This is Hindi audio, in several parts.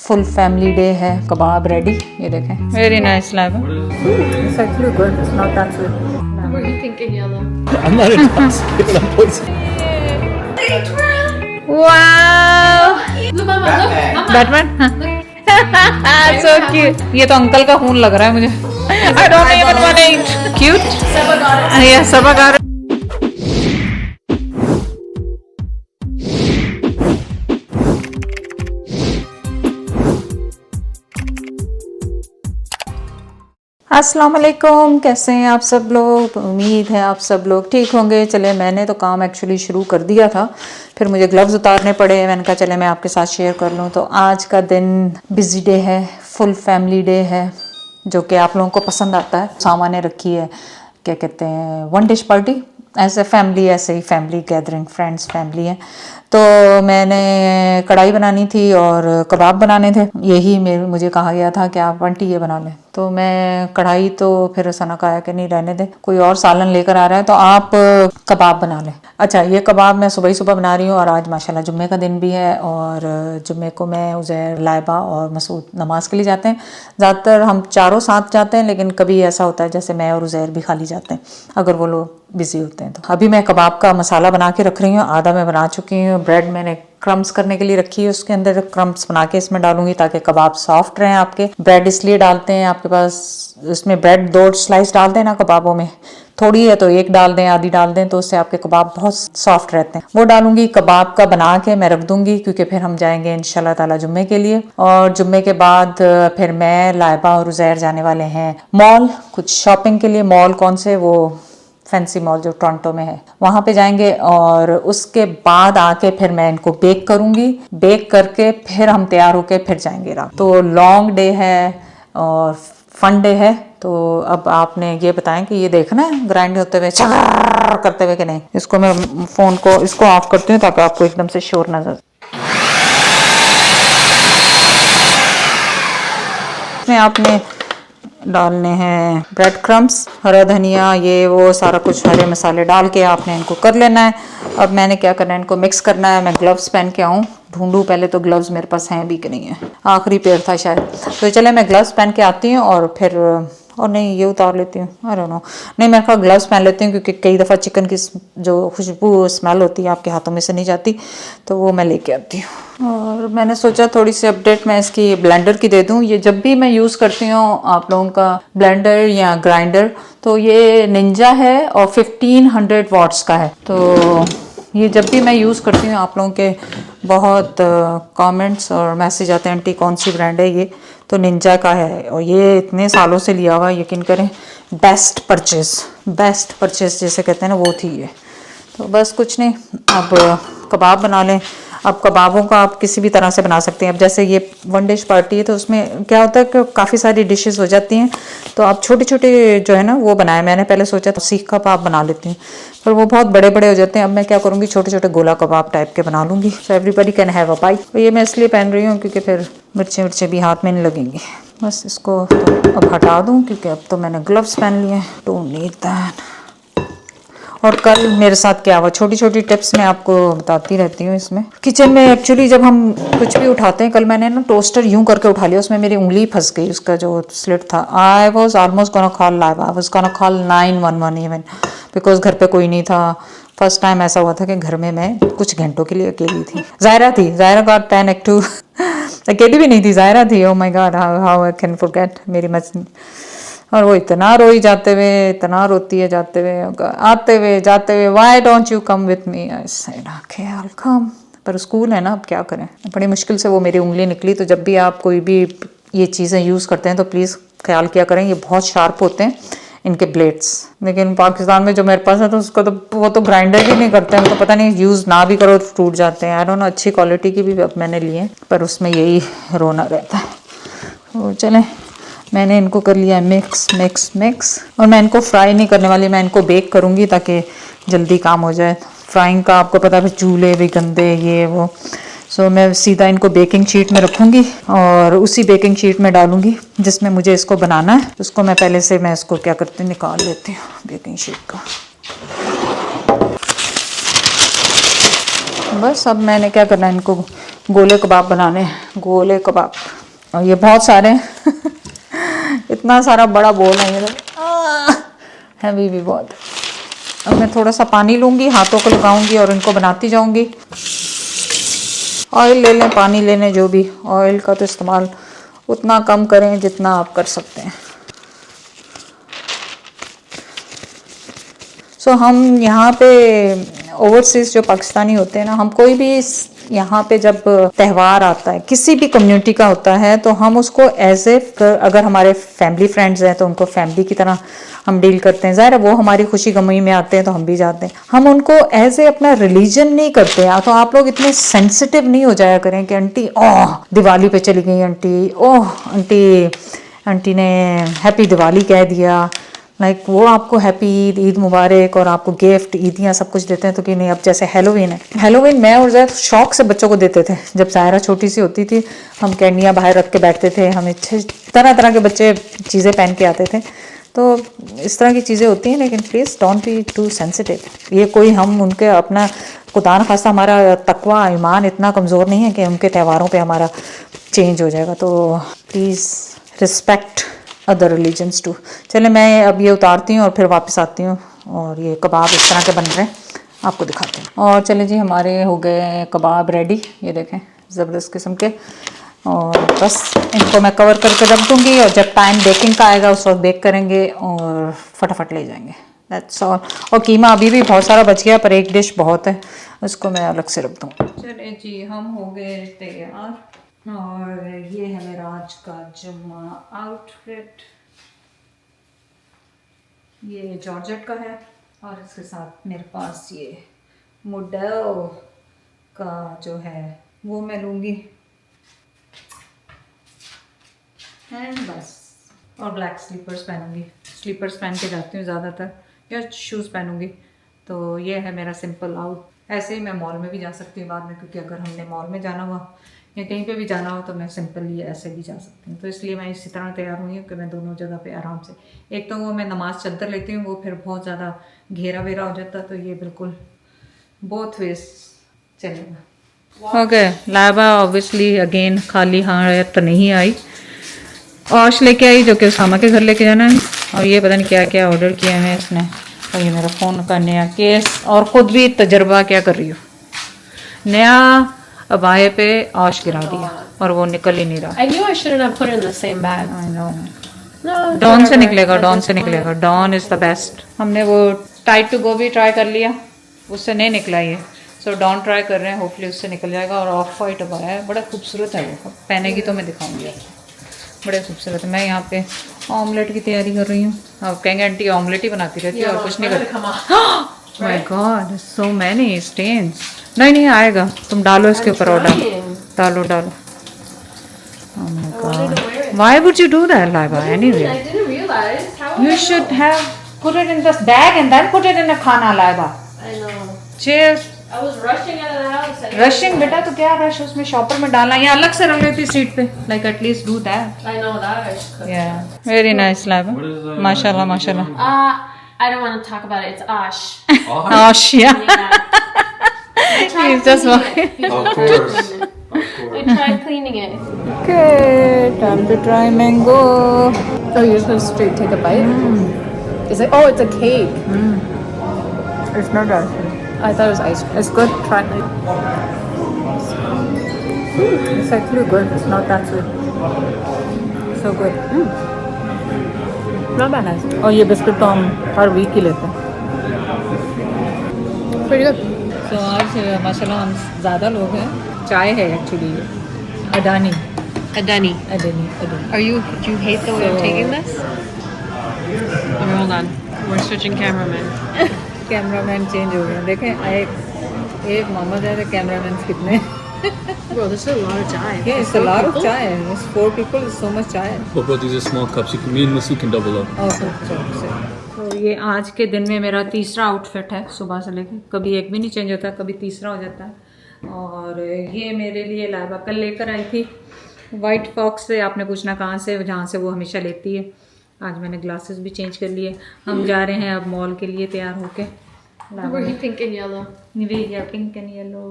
फुल फैमिली डे है। कबाब रेडी, ये देखें, very nice lab. It's actually good. It's not that sweet. Were you thinking yellow? I'm not intoxicated, I'm poisoned. Wow! Look, Mama, look, Mama. Batman. So cute. ये तो अंकल का खून लग रहा है मुझे। I don't even want to eat. Cute? Sabah got it. Yeah, Saba got it. अस्सलाम वालेकुम, कैसे हैं आप सब लोग। उम्मीद है आप सब लोग ठीक होंगे। चले, मैंने तो काम एक्चुअली शुरू कर दिया था, फिर मुझे ग्लव्स उतारने पड़े। मैंने कहा चले मैं आपके साथ शेयर कर लूँ। तो आज का दिन बिजी डे है, फुल फैमिली डे है, जो कि आप लोगों को पसंद आता है। सामान्य रखी है, क्या कहते हैं, वन डिश पार्टी, ऐसे फैमिली, ऐसे ही फैमिली गैदरिंग, फ्रेंड्स फैमिली है। तो मैंने कढ़ाई बनानी थी और कबाब बनाने थे। यही मुझे कहा गया था कि आप आंटी ये बना लें। तो मैं कढ़ाई, तो फिर सना का आया कि नहीं रहने दे, कोई और सालन लेकर आ रहा है तो आप कबाब बना लें। अच्छा, ये कबाब मैं सुबह ही सुबह बना रही हूँ और आज माशाल्लाह जुम्मे का दिन भी है और जुम्मे को मैं, उज़ैर, लाइबा और मसूद नमाज के लिए जाते हैं। ज़्यादातर हम चारों साथ जाते हैं, लेकिन कभी ऐसा होता है जैसे मैं और उज़ैर भी खाली जाते हैं अगर वो लोग बिजी होते हैं। तो अभी मैं कबाब का मसाला बना के रख रही हूँ, आधा मैं बना चुकी हूँ। ब्रेड मैंने क्रम्स करने के लिए रखी है, उसके अंदर क्रम्स बना के इसमें डालूंगी ताकि कबाब सॉफ्ट रहें आपके। ब्रेड इसलिए डालते हैं, आपके पास इसमें ब्रेड 2 स्लाइस डालते हैं ना कबाबों में, थोड़ी है तो 1 डाल दें, आधी डाल दें, तो उससे आपके कबाब बहुत सॉफ्ट रहते हैं। वो डालूंगी। कबाब का बना के मैं रख दूंगी क्योंकि फिर हम जाएंगे इंशाल्लाह ताला जुम्मे के लिए। और जुम्मे के बाद फिर मैं, लाइबा और उज़ैर जाने वाले हैं मॉल, कुछ शॉपिंग के लिए। मॉल कौन से, वो फैंसी मॉल जो टोरंटो में है, वहाँ पे जाएंगे। और उसके बाद आके फिर मैं इनको बेक करूँगी। बेक करके फिर हम तैयार होके फिर जाएंगे रात। तो लॉन्ग डे है और फन डे है। तो अब आपने ये बताएं कि ये देखना है ग्राइंड होते हुए, चकार करते हुए कि नहीं। इसको मैं फ़ोन को इसको ऑफ करती हूँ ताकि आपको एकदम से शोर नजर। इसमें आपने डालने हैं ब्रेड क्रम्स, हरा धनिया, ये वो सारा कुछ हरे मसाले डाल के आपने इनको कर लेना है। अब मैंने क्या करना है, इनको मिक्स करना है। मैं ग्लव्स पहन के आऊँ, ढूंढूं पहले तो ग्लव्स मेरे पास हैं भी कि नहीं है, आखिरी पेयर था शायद। तो चले मैं ग्लव्स पहन के आती हूँ और फिर, और नहीं ये उतार लेती हूँ, आई डोंट नो, नहीं मैंने कहा ग्लव्स पहन लेती हूँ क्योंकि कई दफ़ा चिकन की जो खुशबू स्मेल होती है आपके हाथों में से नहीं जाती, तो वो मैं लेके आती हूँ। और मैंने सोचा थोड़ी सी अपडेट मैं इसकी ब्लेंडर की दे दूँ। ये जब भी मैं यूज़ करती हूँ आप लोगों का ब्लेंडर या ग्राइंडर, तो ये निंजा है और 1500 वाट्स का है। तो ये जब भी मैं यूज़ करती हूँ आप लोगों के बहुत कमेंट्स और मैसेज आते हैं, आंटी कौन सी ब्रांड है ये, तो निंजा का है और ये इतने सालों से लिया हुआ, यकीन करें बेस्ट परचेस जैसे कहते हैं ना, वो थी ये। तो बस कुछ नहीं, अब कबाब बना लें। अब कबाबों का आप किसी भी तरह से बना सकते हैं। अब जैसे ये वन डिश पार्टी है तो उसमें क्या होता है कि काफ़ी सारी डिशेस हो जाती हैं, तो आप छोटे छोटे जो है ना वो बनाए। मैंने पहले सोचा था सीख कबाब बना लेती हूँ, पर वो बहुत बड़े बड़े हो जाते हैं। अब मैं क्या करूँगी, छोटे छोटे गोला कबाब टाइप के बना लूँगी, so everybody can have a bite. तो ये मैं इसलिए पहन रही हूँ क्योंकि फिर मिर्चें भी हाथ में नहीं लगेंगी। बस इसको तो अब हटा दूँ क्योंकि अब तो मैंने ग्लव्स पहन लिए हैं, डोंट नीड दैट। और कल मेरे साथ क्या हुआ, छोटी छोटी टिप्स मैं आपको बताती रहती हूँ इसमें किचन में। एक्चुअली जब हम कुछ भी उठाते हैं, कल मैंने ना टोस्टर यूं करके उठा लिया, उसमें मेरी उंगली फंस गई, उसका जो स्लिट था। I was almost gonna call live, I was gonna call 911 even, because घर पे कोई नहीं था। फर्स्ट टाइम ऐसा हुआ था कि घर में मैं कुछ घंटों के लिए अकेली थी। ज़ायरा थी, ज़ायरा गॉट पैनिक टू। अकेली भी नहीं थी, ज़ायरा थी। Oh my God, how I can forget मेरी मछली। और वो इतना रोई जाते हुए, इतना रोती है जाते हुए, आते हुए जाते हुए, why don't you come with me. I said okay I will come, पर स्कूल है ना, अब क्या करें। बड़ी मुश्किल से वो मेरी उंगली निकली। तो जब भी आप कोई भी ये चीज़ें यूज़ करते हैं तो प्लीज़ ख्याल किया करें, ये बहुत शार्प होते हैं इनके ब्लेड्स। लेकिन पाकिस्तान में जो मेरे पास है तो उसको तो वो तो ग्राइंडर भी नहीं करते हैं, उनको पता नहीं, यूज़ ना भी करो तो टूट जाते हैं। आई डोंट नो, अच्छी क्वालिटी की भी अब मैंने लिए, पर उसमें यही रोना रहता है। तो चलें, मैंने इनको कर लिया मिक्स। और मैं इनको फ्राई नहीं करने वाली, मैं इनको बेक करूँगी ताकि जल्दी काम हो जाए। फ्राइंग का आपको पता है, चूल्हे भी गंदे, ये वो। सो मैं सीधा इनको बेकिंग शीट में रखूँगी और उसी बेकिंग शीट में डालूँगी जिसमें मुझे इसको बनाना है। उसको मैं पहले से, मैं इसको क्या करती हूँ, निकाल लेती हूँ बेकिंग शीट का। बस अब मैंने क्या करना है, इनको गोले कबाब बनाने हैं, गोले कबाब। और ये बहुत सारे इतना सारा बड़ा बोल है ये, हैवी भी बहुत है। अब मैं थोड़ा सा पानी लूँगी, हाथों को लगाऊंगी और इनको बनाती जाऊंगी। ऑयल ले लें, पानी ले लें, जो भी, ऑयल का तो इस्तेमाल उतना कम करें जितना आप कर सकते हैं। सो हम यहाँ पे ओवरसीज जो पाकिस्तानी होते हैं ना, हम कोई भी यहाँ पे जब त्यौहार आता है किसी भी कम्युनिटी का होता है तो हम उसको एज ए, अगर हमारे फैमिली फ्रेंड्स हैं तो उनको फैमिली की तरह हम डील करते हैं। ज़ाहिर है वो हमारी खुशी गमी में आते हैं तो हम भी जाते हैं। हम उनको एज ए अपना रिलीजन नहीं करते हैं। तो आप लोग इतने सेंसिटिव नहीं हो जाया करें कि आंटी ओह दिवाली पे चली गई, आंटी ओह आंटी ने हैप्पी दिवाली कह दिया। लाइक वो आपको हैप्पी ईद मुबारक और आपको गिफ्ट ईदियाँ सब कुछ देते हैं तो कि नहीं। अब जैसे हेलोवीन है, हेलोवीन मैं और ज़ाहिर शौक से बच्चों को देते थे। जब ज़ाहिरा छोटी सी होती थी हम कैंडियाँ बाहर रख के बैठते थे, हमें तरह तरह के बच्चे चीज़ें पहन के आते थे। तो इस तरह की चीज़ें होती हैं, लेकिन please don't be too sensitive. ये कोई हम उनके अपना खुदा न खास्ता हमारा तकवा ईमान इतना कमज़ोर नहीं है कि उनके त्योहारों पे हमारा चेंज हो जाएगा। तो please respect other religions too. चले मैं अब ये उतारती हूँ और फिर वापस आती हूँ और ये कबाब इस तरह के बन रहे हैं आपको दिखाते हैं। और चले जी हमारे हो गए कबाब रेडी, ये देखें ज़बरदस्त किस्म के। और बस इनको मैं कवर करके रख दूँगी और जब टाइम बेकिंग का आएगा उस वक्त बेक करेंगे और फटाफट ले जाएंगे। That's all. और कीमा अभी भी बहुत सारा बच गया पर एक डिश बहुत है, उसको मैं अलग से रख दूँ। चले जी हम हो गए तैयार और ये है मेरा आज का जुम्मा आउटफिट। ये जॉर्जेट का है और इसके साथ मेरे पास ये मॉडल का जो है वो मैं लूँगी एंड बस। और ब्लैक स्लीपर्स पहनूँगी, स्लीपर्स पहन के जाती हूँ ज़्यादातर, या शूज़ पहनूँगी। तो ये है मेरा सिंपल आउट। ऐसे ही मैं मॉल में भी जा सकती हूँ बाद में, क्योंकि अगर हमने मॉल में जाना हुआ या कहीं पे भी जाना हो तो मैं सिंपली ऐसे भी जा सकती हूँ। तो इसलिए मैं इसी तरह तैयार हुई हूँ कि मैं दोनों जगह पे आराम से, एक तो वो मैं नमाज चद्दर लेती हूँ वो फिर बहुत ज़्यादा घेरा वेरा हो जाता, तो ये बिल्कुल बोथ वेज चलेगा। ओके लाइबा ऑब्वियसली अगेन खाली हाथ तो नहीं आई, औश लेके आई जो कि उसामा के घर लेके जाना है। और ये पता नहीं क्या क्या ऑर्डर किया है इसने। और ये मेरा फ़ोन का नया केस, और ख़ुद भी तजर्बा क्या कर रही हो, नया अबाए पे औश गिरा दिया और वो निकल ही नहीं रहा। I knew I shouldn't have put it in the same bag. I know. No. Dawn से निकलेगा, डॉन से निकलेगा, डॉन इज़ द बेस्ट। हमने वो टाइट टू गो भी ट्राई कर लिया, उससे नहीं निकला ये। सो डॉन ट्राई कर रहे हैं, होपफुली उससे निकल जाएगा। और ऑफ वाइट अबाया है, बड़ा खूबसूरत है वो, पहनेगी तो मैं दिखाऊंगी आपको, बड़े खूबसूरत है। मैं यहाँ पे ऑमलेट की तैयारी कर रही हूँ। आप कहेंगे आंटी ऑमलेट ही बनाती रहती है और कुछ नहीं करती। My god so many stains. नहीं नहीं आएगा, तुम डालो इसके ऊपर और डालो डालो। Oh my god, why would you do that, Laiba? Anyway, I didn't realize. How would you I should know? have put it in this bag and then put it in a khana, Laiba. I know. Cheers. I was rushing out of the house. I didn't rushing realize. बेटा तो क्या रश, उसमें शॉपर में डालना या अलग से रख लेती सीट पे, like at least do that. I know that. I should cook. Yeah, very nice, Laiba. Mashallah, mashallah. I don't want to talk about it. It's Ash. Osh, yeah. I tried He's just cleaning it. Of course. Of course. I tried cleaning it. Okay, time to try mango. Oh, you're supposed to take a bite? Is it? Oh, it's a cake. It's not ice cream. I thought it was ice cream. It's good. Try. It's actually good. It's not that sweet. So good. Not bad. Nice. और ये बिस्किट तो हम हर वीक ही लेते हैं। Pretty good. तो आज माशाल्लाह हम ज़्यादा लोग हैं। चाय है एक्चुअली ये Adani Adani. Adani Adani. Do you hate the way I'm So- taking this? Okay, hold on. We're switching cameramen. Cameraman change हो गए, देखें एक मोहम्मद है तो कैमरामैन कितने। Bro, this is a lot of chai. It's a lot of chai. It's 4 people. It's so much chai. But these are small cups. You can, me and Musu can double up. तो ये आज के दिन में मेरा तीसरा आउटफिट है, सुबह से लेकर कभी एक भी नहीं चेंज होता, कभी तीसरा हो जाता है। और ये मेरे लिए लाइबा कल लेकर आई थी वाइट फॉक्स से। आपने पूछना कहाँ से, जहाँ से वो हमेशा लेती है। आज मैंने ग्लासेस भी चेंज कर लिए। हम जा रहे हैं अब मॉल के लिए तैयार होके। Were you thinking yellow? We are pink and yellow.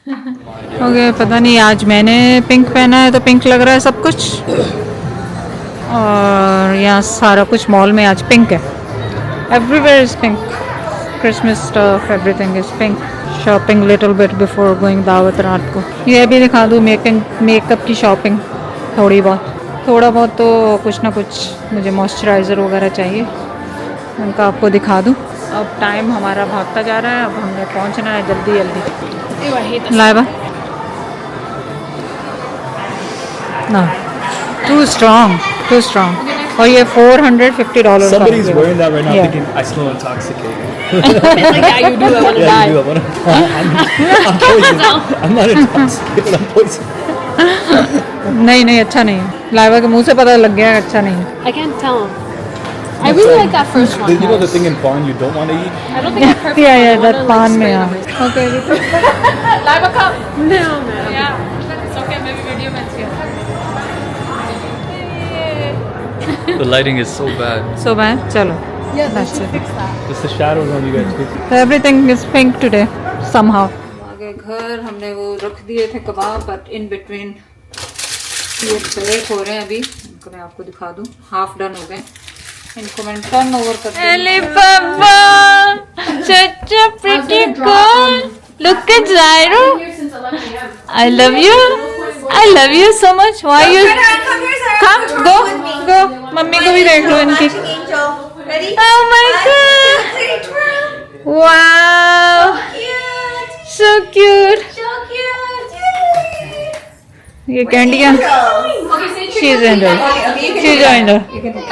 Okay पता नहीं आज मैंने पिंक पहना है तो पिंक लग रहा है सब कुछ, और यहाँ सारा कुछ मॉल में आज पिंक है, everywhere is pink, Christmas stuff everything is pink. Shopping little bit before going दावत रात को। ये भी दिखा दूँ मेकअप की शॉपिंग थोड़ा बहुत तो कुछ ना कुछ मुझे मॉइस्चराइज़र वगैरह चाहिए, उनका आपको दिखा दूँ। अब टाइम हमारा भागता जा रहा है, अब हमें पहुँचना है जल्दी जल्दी। Ew, I hate this. Laiba ना टू स्ट्रॉन्ग और ये $450 Somebody's wearing that right now, Yeah. thinking I smell intoxicated. It's like, yeah, you do. I want to Yeah, die. you do. I'm poisoned. I'm not intoxicated. I'm poisoned. नहीं अच्छा नहीं है, लाइबा के मुंह से पता लग गया अच्छा नहीं है। I can't tell. I really like that first one. You know the guys. thing in porn you don't want to eat? I don't think that perfect Yeah, one. yeah, I that wanna, pan like, में spray हाँ। them. Okay, Live a cup. No, man. Yeah. It's okay. Maybe video में The lighting is so bad. so bad, चलो। Yeah, That's should it. fix that. Just the shadows on you guys. Everything is pink today somehow. आगे घर हमने वो रख दिए थे कबाब, but in between ये ब्रेक हो रहे हैं अभी, इनको मैं आपको दिखा दूं, हाफ डन हो गए, इनको मैं टर्न ओवर कर दूं। such a pretty girl, look at Zairo, Here since 11 a.m. I love you so much. Why you come go mummy को भी देख लो इनकी। Angel. Ready? Oh my god, wow, Cute. so cute. So cute. ये कैंडियाँ Angel. Okay, say she's trick or in treat. there, Okay, you she's can in there।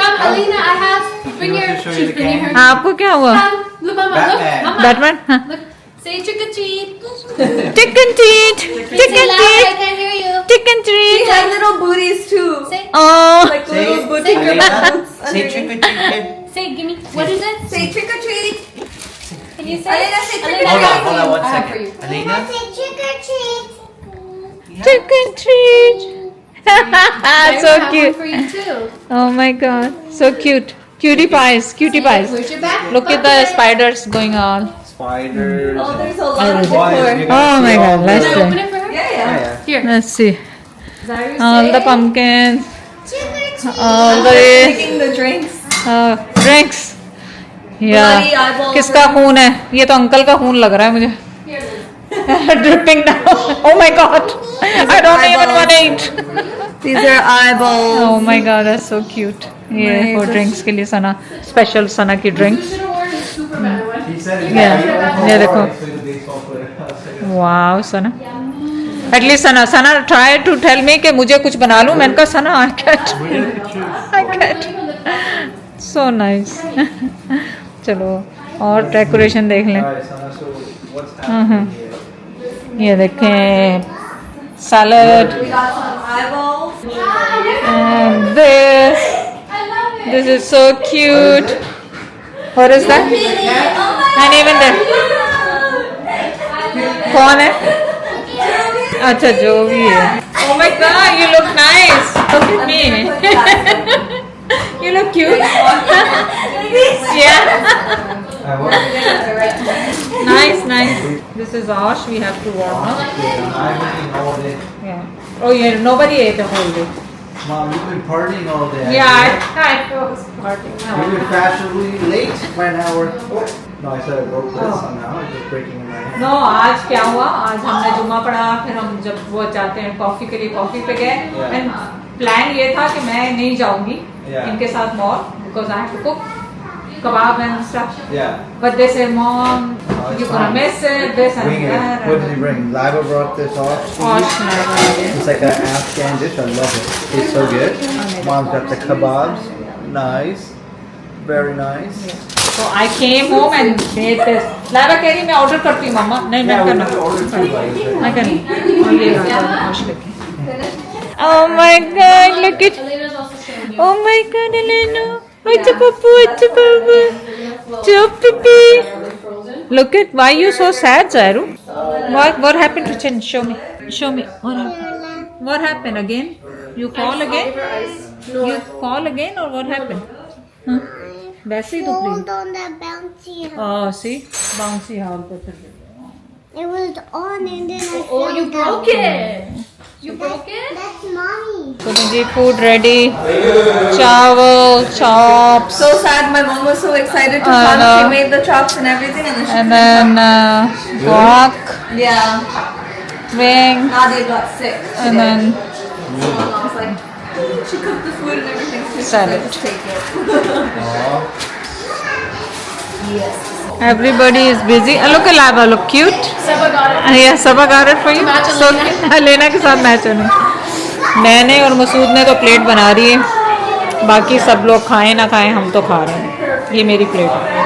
Come, Alina, I have. Bring your. She's bringing her. आपको क्या हुआ? Come, look, Mama. Look, Mama. Batman? हाँ। Look. Say trick or treat. Chicken treat, Say chicken loud. I treat, can't hear you. chicken She treat. had little booties too. Say. Oh, Like little Say- booty say- boots Say underneath. trick or treat, kid. Say, give me. What is it? Say trick or treat. Can you say? Alina, say trick or Alina, treat. Hold on one I have for second. you. Alina? chicken treat. I So have cute. one for you too. Oh my god, so cute. Cutie pies, cutie pies. Where's your back? Look at the spiders going on. Spiders. Oh, there's a lot of Why? decor. You're gonna Oh my see god, all let's Can I the- open see. it for her? Yeah, Yeah, yeah. yeah. Here. Let's see. Zaire, All the say- pumpkins. All the Taking the drinks. drinks. Bloody Yeah. eyeballs. किसका खून है? ये तो अंकल का खून लग रहा है मुझे। Dripping down. Oh my god. I don't even want to eat. These are eyeballs. Oh my god, that's so cute. ये Nice. for drinks के लिए सना स्पेशल सना की drinks. Should have worn a Superman one. He said it. Yeah. ये देखो. He's a baseball player. Wow, Sana. At least Sana try to tell me कि मुझे कुछ बना लूँ, मैंने कहा सना I can't. So nice. चलो और डेकोरेशन देख लें। Alright, Sana, so what's happening here? ये देखें salad We got some eyeballs. and this is so cute. What is that? And even that. कौन है? अच्छा जो भी है। Oh my god, you look nice. Look at me. You look cute. Yeah. Nice. This is Osh. We have to warm up. I'm eating all day. Yeah. Oh yeah, nobody ate the whole day. Mom, you've been partying all day. Yeah, I was partying. We've been fashionably late by an hour. Oh. No, I said I broke this Oh. somehow. It's just breaking in my hand. No आज क्या हुआ, आज हमने जुम्मा पढ़ा, फिर हम जब वो जाते हैं कॉफी के लिए कॉफी पे गए, Yeah. एंड प्लान ये था कि मैं नहीं जाऊंगी Yeah. इनके साथ mall because I have to cook kebab and stuff, Yeah. but they said mom Oh, it's you're gonna fine. miss it, this and Bring it. that. What did he bring? Lava brought this off. Osh never did. It's like an Afghan dish. I love it. It's so good. Mom's got the kebabs. Nice. Very nice. So I came home and made this. Laiba कह रही मैं ऑर्डर करती हूँ मम्मा, नहीं मैं करना, मैं करनी, और ये Osh लेके। Oh my god, look at, Elena's also showing you. oh my god, Elena. It's a papu. Chupipi. Look at, why you so sad, Zaru? What happened to Chin? Show me. What happened again? You fall again? You fall again or what happened? Huh? वैसे ही तो Hold on that bouncy house. Oh, see? Bouncy हाल पे फिर It was on and then I Oh, you fell down. broke it. You broke it? That's mommy. So ji food ready. Chawal, chops, So sad. My mom was so excited to I come. know. She made the chops and everything, and then she and couldn't then guac, come. Yeah. wing, Nadia got sick today. and then so my mom's like, she cooked the food and everything. So she's Salad. like, take it. everybody is busy. Look at Lava, look cute. Saba got it. Yeah, Sabah got it for you. match So लेना के साथ मैच होने. मैंने और मसूद ने तो प्लेट बना रही है. बाकी सब लोग खाएं ना खाएं हम तो खा रहे हैं. ये मेरी प्लेट है.